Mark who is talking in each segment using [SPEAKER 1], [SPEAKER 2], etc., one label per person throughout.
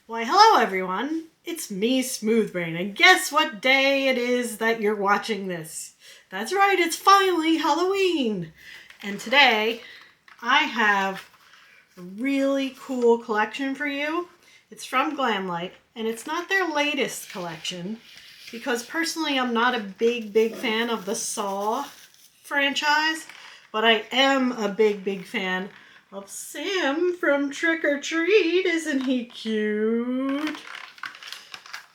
[SPEAKER 1] Why, hello everyone. It's me, Smoothbrain, and guess what day it is that you're watching this? That's right, it's finally Halloween. And today, I have a really cool collection for you. It's from Glamlite, and it's not their latest collection, because personally I'm not a big fan of the Saw franchise, but I am a big fan of Sam from Trick or Treat. Isn't he cute?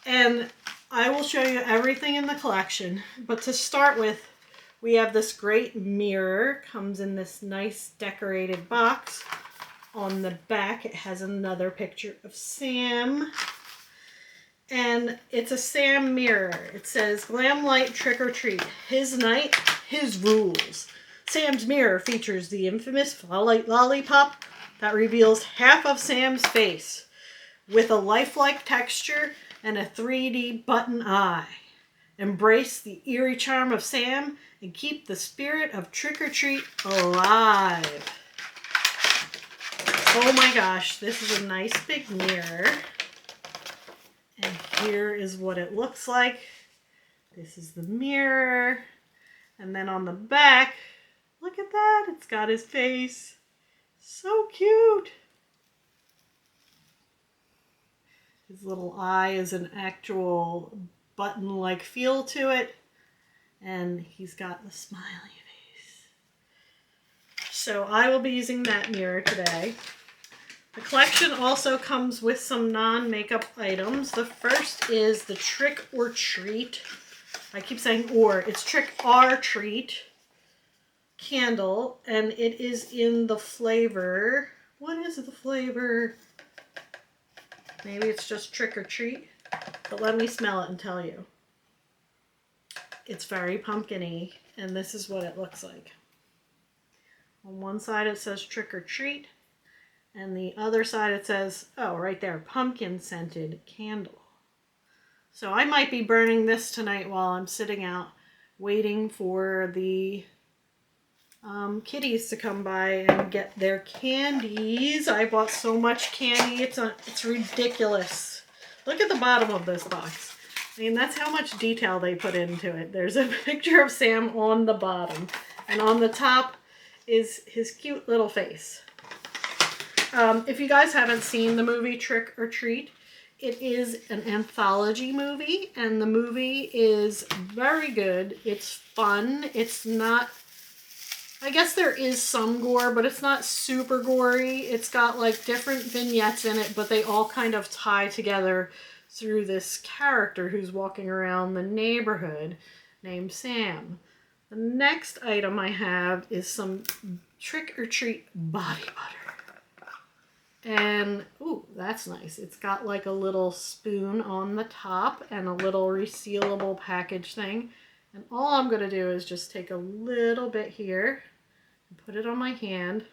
[SPEAKER 1] And I will show you everything in the collection. But to start with, we have this great mirror. Comes in this nice decorated box. On the back, it has another picture of Sam. And it's a Sam mirror. It says, Glamlite Trick or Treat. His night, his rules. Sam's mirror features the infamous lollipop that reveals half of Sam's face with a lifelike texture and a 3D button eye. Embrace the eerie charm of Sam and keep the spirit of Trick or Treat alive. Oh my gosh, this is a nice big mirror. And here is what it looks like. This is the mirror. And then on the back, look at that. It's got his face. So cute. His little eye is an actual button-like feel to it. And he's got the smiley face. So I will be using that mirror today. The collection also comes with some non-makeup items. The first is the Trick or Treat. I keep saying or. It's Trick or Treat candle, and it is in the flavor. What is the flavor? Maybe it's just Trick or Treat, but let me smell it and tell you. It's very pumpkin-y, and this is what it looks like. On one side it says Trick or Treat, and the other side it says, oh, right there, pumpkin scented candle. So I might be burning this tonight while I'm sitting out waiting for the kitties to come by and get their candies. I bought so much candy, it's ridiculous. Look at the bottom of this box. I mean, that's how much detail they put into it. There's a picture of Sam on the bottom, and on the top is his cute little face. If you guys haven't seen the movie Trick or Treat, it is an anthology movie, and the movie is very good. It's fun. It's not, I guess there is some gore, but it's not super gory. It's got like different vignettes in it, but they all kind of tie together through this character who's walking around the neighborhood named Sam. The next item I have is some Trick or Treat body butter. And, ooh, that's nice. It's got like a little spoon on the top and a little resealable package thing. And all I'm going to do is just take a little bit here and put it on my hand.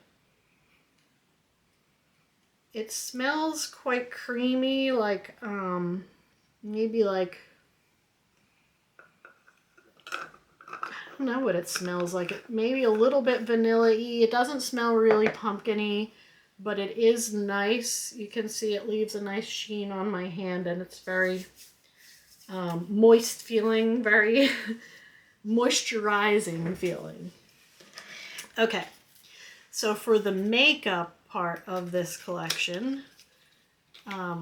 [SPEAKER 1] It smells quite creamy, like, maybe like, I don't know what it smells like. Maybe a little bit vanilla-y. It doesn't smell really pumpkin-y, but it is nice. You can see it leaves a nice sheen on my hand, and it's very moist feeling, very moisturizing feeling. Okay, so for the makeup part of this collection,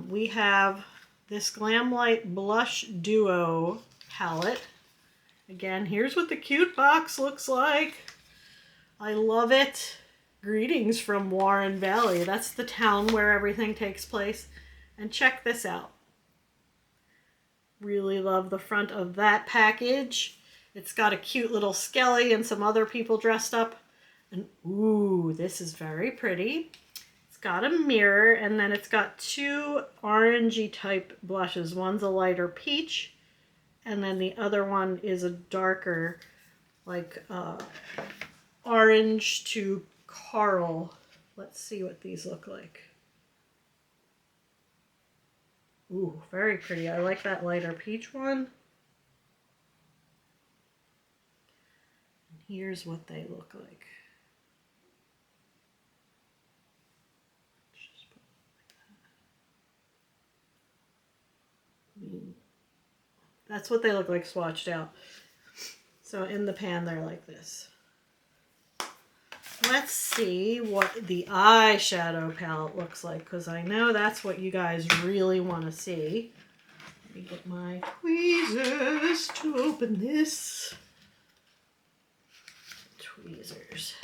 [SPEAKER 1] we have this Glamlite Blush Duo palette. Again, here's what the cute box looks like. I love it. Greetings from Warren Valley. That's the town where everything takes place. And check this out. Really love the front of that package. It's got a cute little skelly and some other people dressed up. And ooh, this is very pretty. It's got a mirror, and then it's got two orangey type blushes. One's a lighter peach, and then the other one is a darker, like orange to coral. Let's see what these look like. Ooh, very pretty. I like that lighter peach one. And here's what they look like. That's what they look like swatched out. So in the pan, they're like this. Let's see what the eyeshadow palette looks like, because I know that's what you guys really want to see. Let me get my tweezers to open this. Tweezers.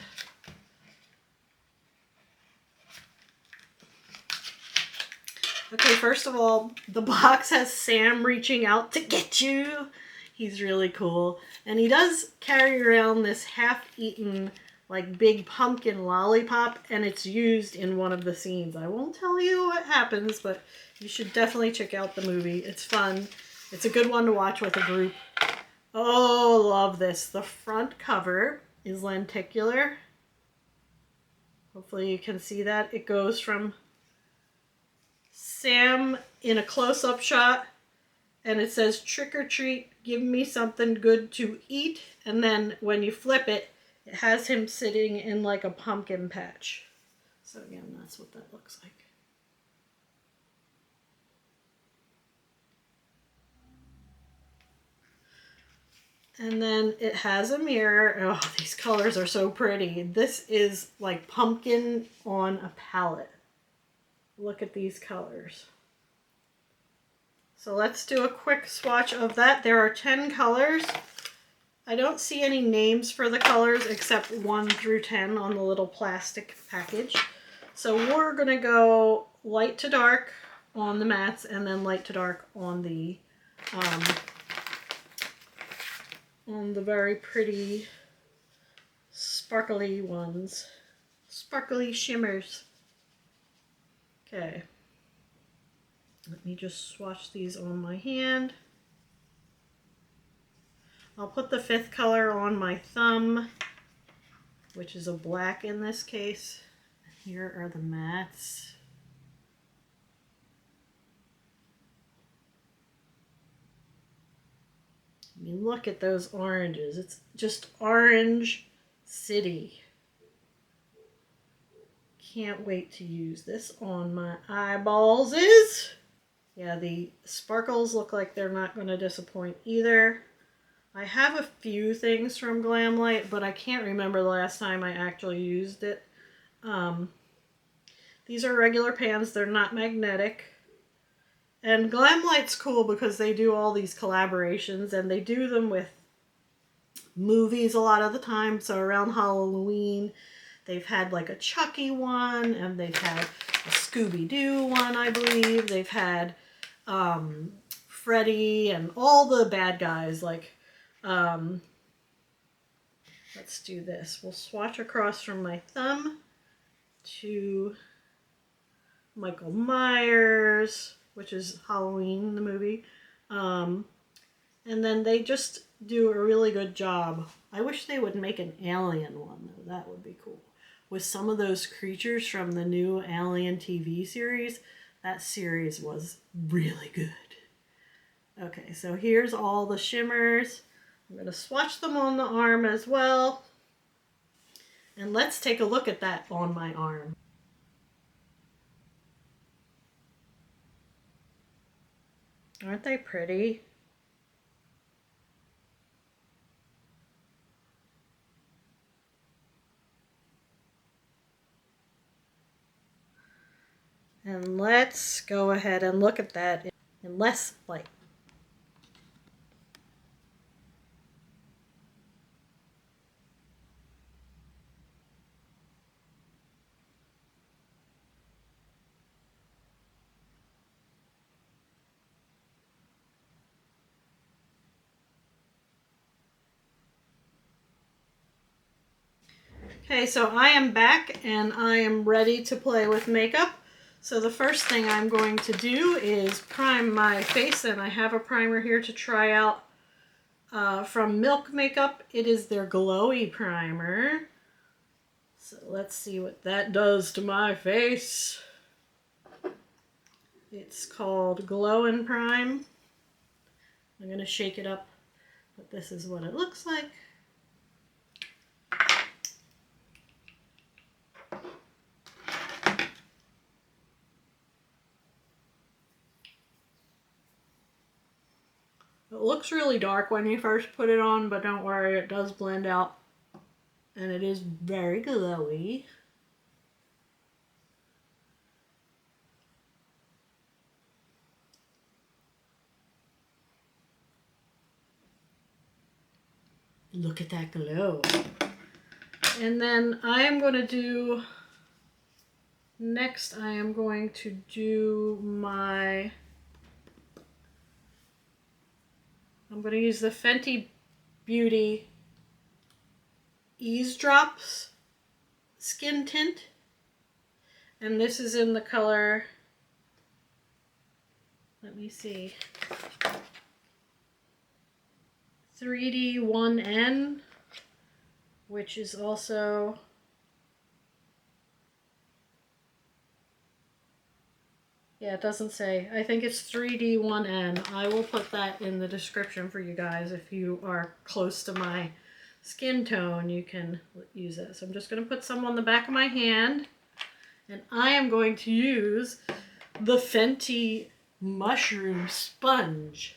[SPEAKER 1] Okay, first of all, the box has Sam reaching out to get you. He's really cool. And he does carry around this half-eaten, like, big pumpkin lollipop, and it's used in one of the scenes. I won't tell you what happens, but you should definitely check out the movie. It's fun. It's a good one to watch with a group. Oh, love this. The front cover is lenticular. Hopefully you can see that. It goes from Sam in a close-up shot, and it says, "Trick or treat, give me something good to eat." And then when you flip it, it has him sitting in like a pumpkin patch. So again, that's what that looks like. And then it has a mirror. Oh, these colors are so pretty. This is like pumpkin on a palette. Look at these colors. So let's do a quick swatch of that. There are 10 colors. I don't see any names for the colors except 1 through 10 on the little plastic package. So we're going to go light to dark on the mattes and then light to dark on the very pretty sparkly ones. Sparkly shimmers. Okay. Let me just swatch these on my hand. I'll put the 5th color on my thumb, which is a black in this case. Here are the mattes. I mean, look at those oranges. It's just Orange City. Can't wait to use this on my eyeballs. Yeah, the sparkles look like they're not going to disappoint either. I have a few things from Glamlite, but I can't remember the last time I actually used it. These are regular pans. They're not magnetic. And Glamlite's cool because they do all these collaborations, and they do them with movies a lot of the time. So around Halloween, they've had like a Chucky one, and they've had a Scooby-Doo one, I believe. They've had Freddy and all the bad guys. Like, let's do this. We'll swatch across from my thumb to Michael Myers, which is Halloween, the movie. And then they just do a really good job. I wish they would make an alien one, though. That would be cool. With some of those creatures from the new Alien TV series, that series was really good. Okay, so here's all the shimmers. I'm going to swatch them on the arm as well. And let's take a look at that on my arm. Aren't they pretty? And let's go ahead and look at that in less light. Okay, so I am back and I am ready to play with makeup. So the first thing I'm going to do is prime my face, and I have a primer here to try out from Milk Makeup. It is their Glowy Primer. So let's see what that does to my face. It's called Glow and Prime. I'm going to shake it up, but this is what it looks like. It looks really dark when you first put it on, but don't worry, it does blend out. And it is very glowy. Look at that glow. And then I am going to do, next I am going to do my, I'm going to use the Fenty Beauty Eavesdrops skin tint. And this is in the color, let me see, 3D1N, which is also, yeah, it doesn't say. I think it's 3D1N. I will put that in the description for you guys. If you are close to my skin tone, you can use it. So I'm just going to put some on the back of my hand. And I am going to use the Fenty Mushroom Sponge.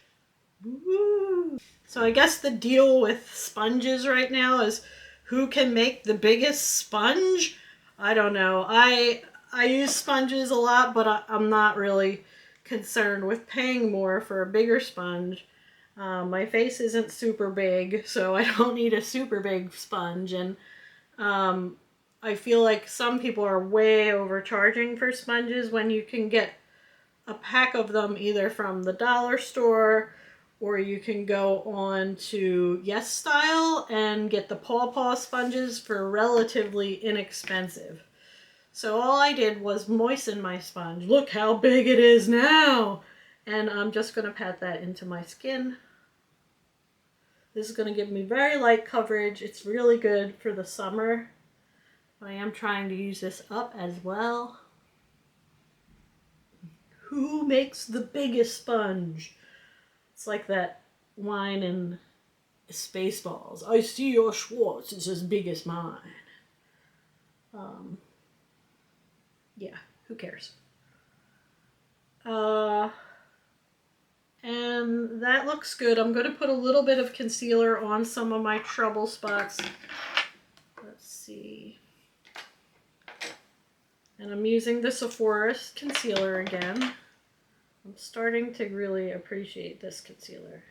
[SPEAKER 1] Woo! So I guess the deal with sponges right now is who can make the biggest sponge? I don't know. I use sponges a lot, but I'm not really concerned with paying more for a bigger sponge. My face isn't super big, so I don't need a super big sponge. And I feel like some people are way overcharging for sponges when you can get a pack of them either from the dollar store, or you can go on to Yes Style and get the Paw Paw sponges for relatively inexpensive. So all I did was moisten my sponge. Look how big it is now! And I'm just going to pat that into my skin. This is going to give me very light coverage. It's really good for the summer. I am trying to use this up as well. Who makes the biggest sponge? It's like that line in Spaceballs. I see your Schwartz is as big as mine. Yeah, who cares? And that looks good. I'm going to put a little bit of concealer on some of my trouble spots. Let's see. And I'm using the Sephora concealer again. I'm starting to really appreciate this concealer.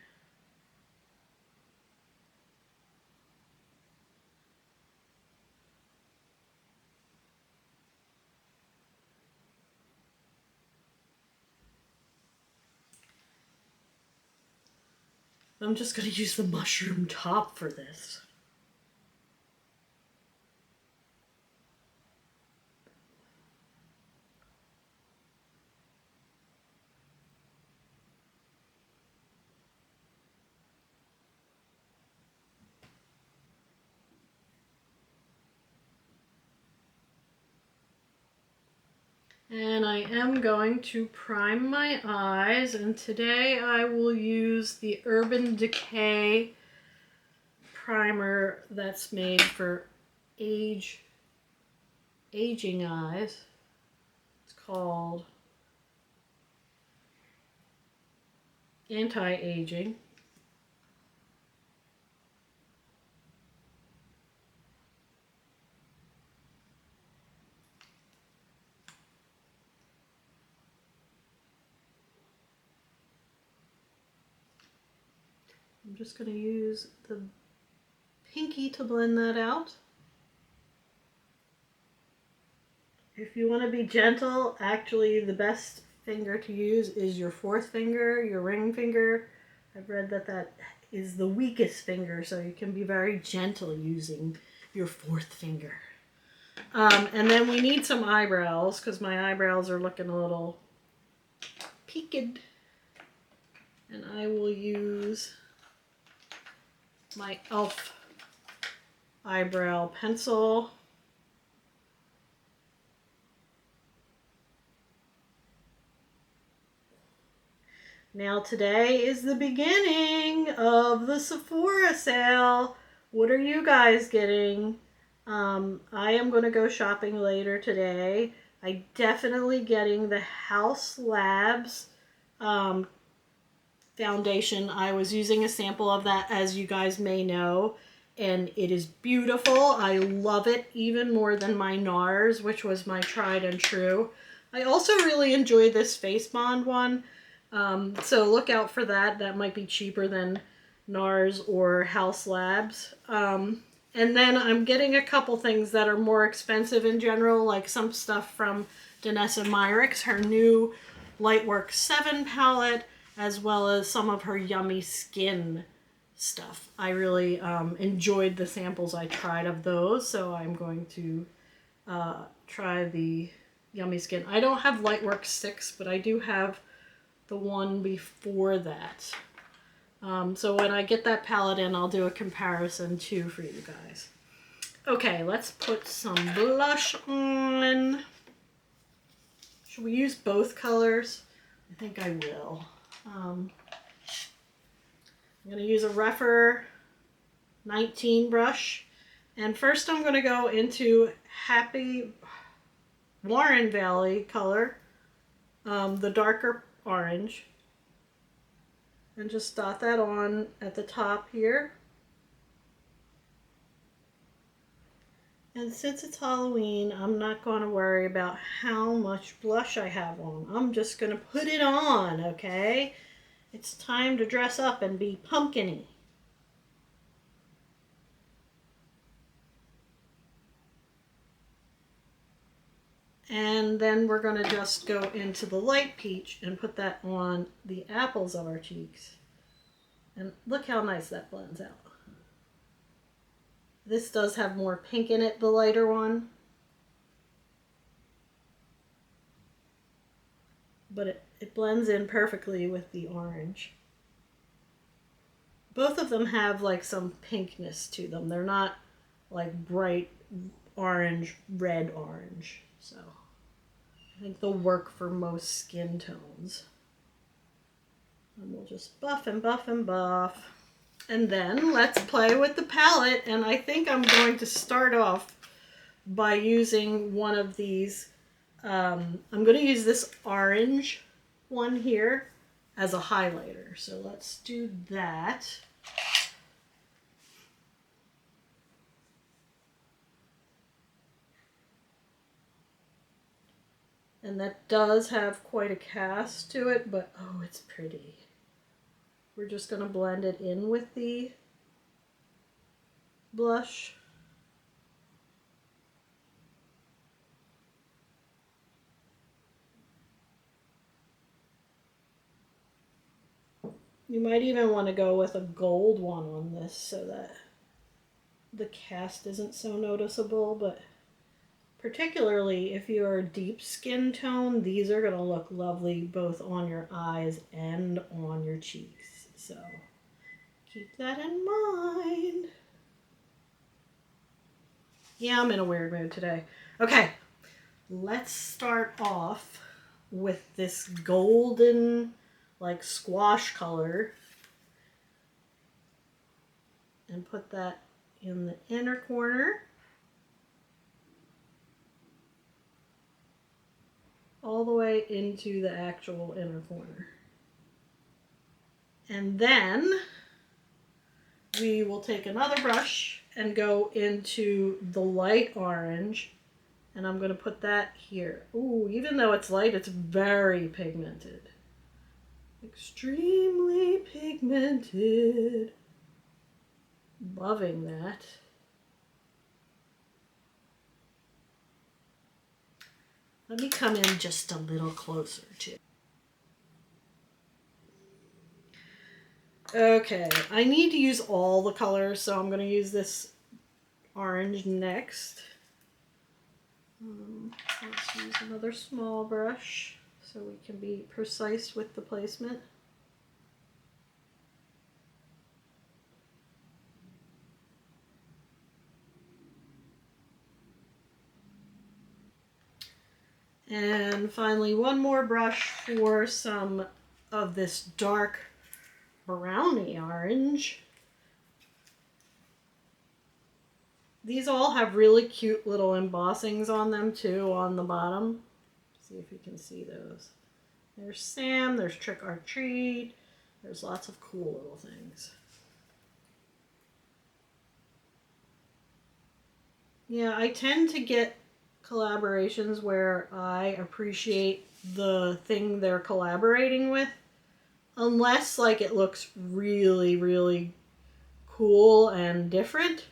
[SPEAKER 1] I'm just going to use the mushroom top for this. And I am going to prime my eyes, and today I will use the Urban Decay primer that's made for aging eyes. It's called Anti-Aging. I'm just going to use the pinky to blend that out. If you want to be gentle, actually the best finger to use is your fourth finger, your ring finger. I've read that that is the weakest finger, so you can be very gentle using your fourth finger. And then we need some eyebrows, because my eyebrows are looking a little peaked. And I will use my e.l.f. eyebrow pencil. Now today is the beginning of the Sephora sale. What are you guys getting? I am going to go shopping later today. I definitely getting the House Labs foundation. I was using a sample of that, as you guys may know, and it is beautiful. I love it even more than my NARS, which was my tried and true. I also really enjoyed this Face Bond one, so look out for that. That might be cheaper than NARS or House Labs. And then I'm getting a couple things that are more expensive in general, like some stuff from Danessa Myricks, her new Lightwork 7 palette, as well as some of her Yummy Skin stuff. I really enjoyed the samples I tried of those, so I'm going to try the Yummy Skin. I don't have Lightwork 6, but I do have the one before that. So when I get that palette in, I'll do a comparison too for you guys. Okay, let's put some blush on. Should we use both colors? I think I will. I'm going to use a Rephr 19 brush. And first I'm going to go into Happy Warren Valley color, the darker orange. And just dot that on at the top here. And since it's Halloween, I'm not going to worry about how much blush I have on. I'm just going to put it on, okay? It's time to dress up and be pumpkin-y. And then we're going to just go into the light peach and put that on the apples of our cheeks. And look how nice that blends out. This does have more pink in it, the lighter one. But it blends in perfectly with the orange. Both of them have like some pinkness to them. They're not like bright orange, red orange. So I think they'll work for most skin tones. And we'll just buff and buff and buff. And then let's play with the palette. And I think I'm going to start off by using one of these. I'm going to use this orange one here as a highlighter. So let's do that. And that does have quite a cast to it, but oh, it's pretty. We're just going to blend it in with the blush. You might even want to go with a gold one on this so that the cast isn't so noticeable, but particularly if you're a deep skin tone, these are going to look lovely both on your eyes and on your cheeks. So keep that in mind. Yeah, I'm in a weird mood today. Okay, let's start off with this golden, like squash color, and put that in the inner corner. All the way into the actual inner corner. And then we will take another brush and go into the light orange, and I'm going to put that here. Ooh, even though it's light, it's very pigmented. Extremely pigmented. Loving that. Let me come in just a little closer too. Okay, I need to use all the colors, so I'm going to use this orange next. Let's use another small brush so we can be precise with the placement. And finally, one more brush for some of this dark brownie orange. These all have really cute little embossings on them too on the bottom. See if you can see those. There's Sam, there's Trick or Treat, There's lots of cool little things. Yeah, I tend to get collaborations where I appreciate the thing they're collaborating with, unless like it looks really, really cool and different.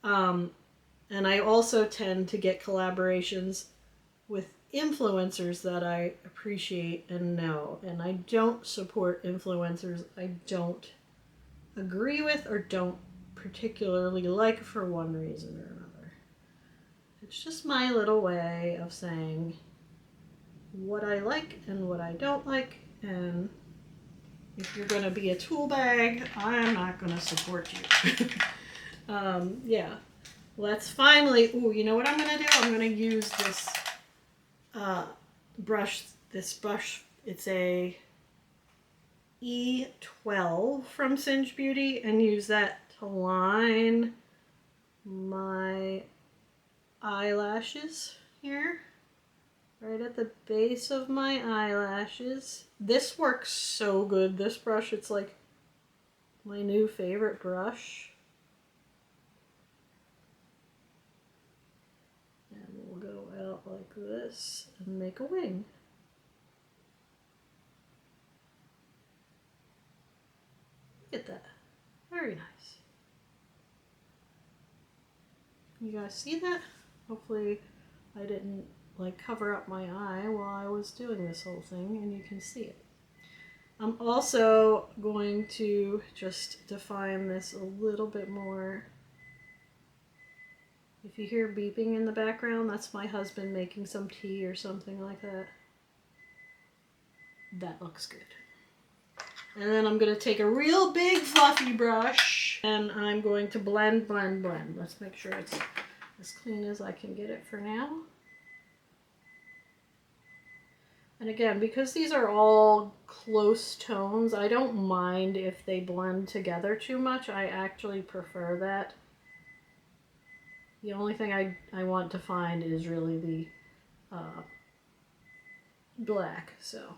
[SPEAKER 1] And I also tend to get collaborations with influencers that I appreciate and know. And I don't support influencers I don't agree with or don't particularly like for one reason or another. It's just my little way of saying what I like and what I don't like. And if you're going to be a tool bag, I'm not going to support you. Yeah. Let's finally, ooh, you know what I'm going to do? I'm going to use this brush. It's a E12 from Singe Beauty, and use that to line my eyelashes here. Right at the base of my eyelashes. This works so good, this brush. It's like my new favorite brush. And we'll go out like this and make a wing. Look at that. Very nice. You guys see that? Hopefully I didn't like cover up my eye while I was doing this whole thing and you can see it. I'm also going to just define this a little bit more. If you hear beeping in the background, that's my husband making some tea or something like that. That looks good. And then I'm going to take a real big fluffy brush and I'm going to blend. Let's make sure it's as clean as I can get it for now. And again, because these are all close tones, I don't mind if they blend together too much. I actually prefer that. The only thing I want to find is really the black, so.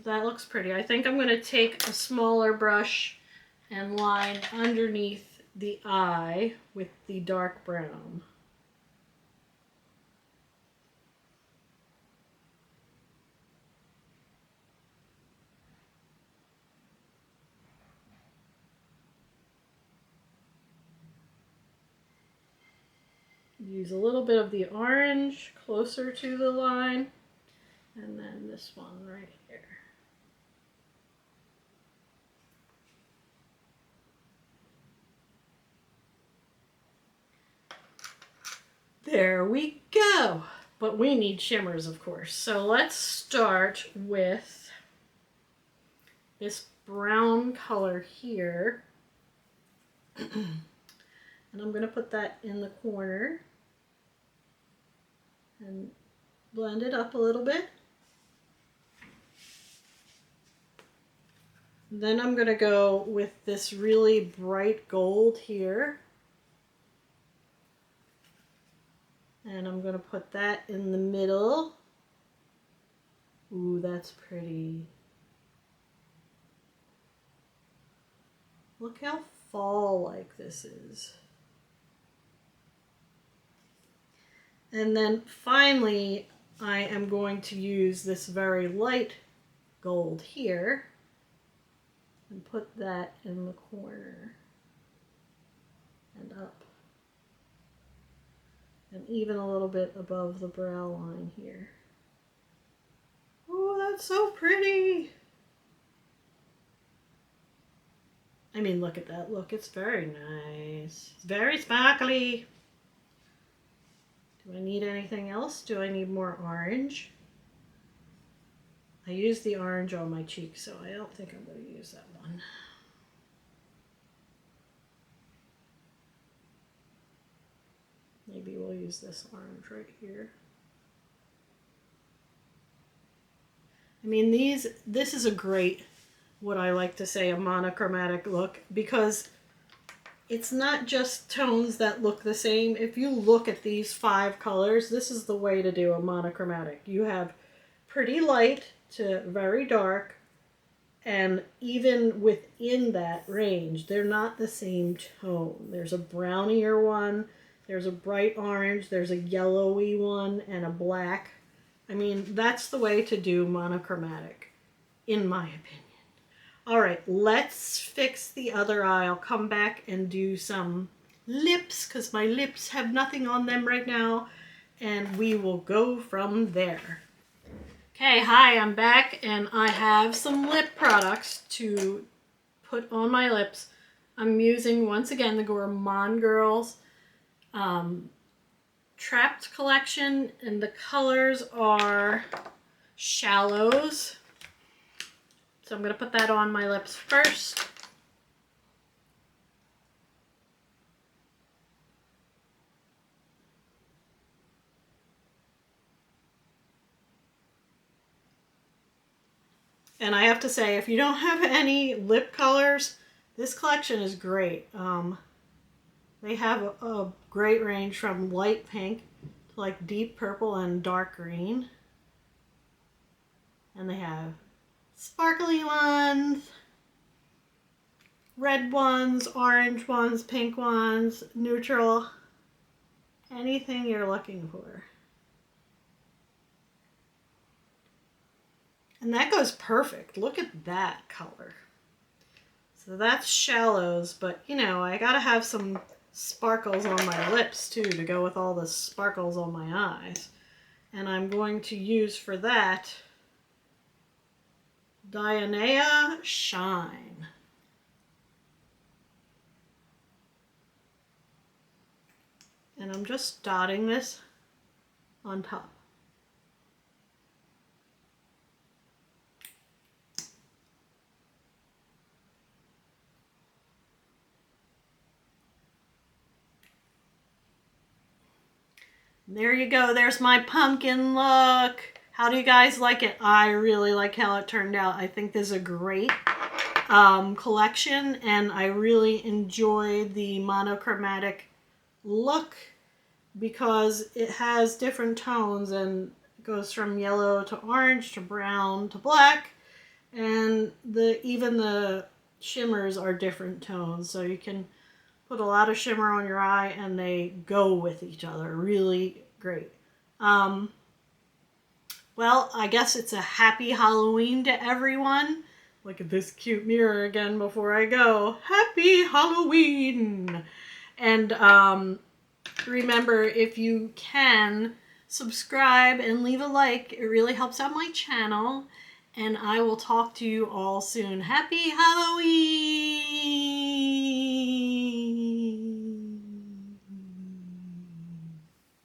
[SPEAKER 1] That looks pretty. I think I'm going to take a smaller brush and line underneath the eye with the dark brown. Use a little bit of the orange closer to the line, and then this one right here. There we go. But we need shimmers, of course. So let's start with this brown color here. And I'm going to put that in the corner and blend it up a little bit. Then I'm going to go with this really bright gold here. And I'm going to put that in the middle. Ooh, that's pretty. Look how fall-like this is. And then finally, I am going to use this very light gold here and put that in the corner and up. And even a little bit above the brow line here. Oh, that's so pretty. I mean, look at that. Look, it's very nice. It's very sparkly. Do I need anything else? Do I need more orange? I used the orange on my cheek, so I don't think I'm going to use that one. Maybe we'll use this orange right here. I mean, this is a great, what I like to say, a monochromatic look, because it's not just tones that look the same. If you look at these 5 colors, this is the way to do a monochromatic. You have pretty light to very dark, and even within that range, they're not the same tone. There's a brownier one, there's a bright orange, there's a yellowy one, and a black. I mean, that's the way to do monochromatic, in my opinion. All right, let's fix the other eye. I'll come back and do some lips because my lips have nothing on them right now, and we will go from there. Okay, hi, I'm back, and I have some lip products to put on my lips. I'm using, once again, the Gourmand Girls Trapped collection, and the colors are Shallows. So I'm going to put that on my lips first. And I have to say, if you don't have any lip colors, this collection is great. They have a great range from light pink to like deep purple and dark green. And they have sparkly ones, red ones, orange ones, pink ones, neutral, anything you're looking for. And that goes perfect. Look at that color. So that's Shallows, but you know, I gotta have some sparkles on my lips too to go with all the sparkles on my eyes. And I'm going to use for that Dianea Shine. And I'm just dotting this on top. There you go. There's my pumpkin look. How do you guys like it? I really like how it turned out. I think this is a great collection, and I really enjoy the monochromatic look because it has different tones and it goes from yellow to orange to brown to black, and even the shimmers are different tones, so you can put a lot of shimmer on your eye and they go with each other. Really great. Well, I guess it's a happy Halloween to everyone. Look at this cute mirror again before I go. Happy Halloween! And remember, if you can, subscribe and leave a like. It really helps out my channel. And I will talk to you all soon. Happy Halloween!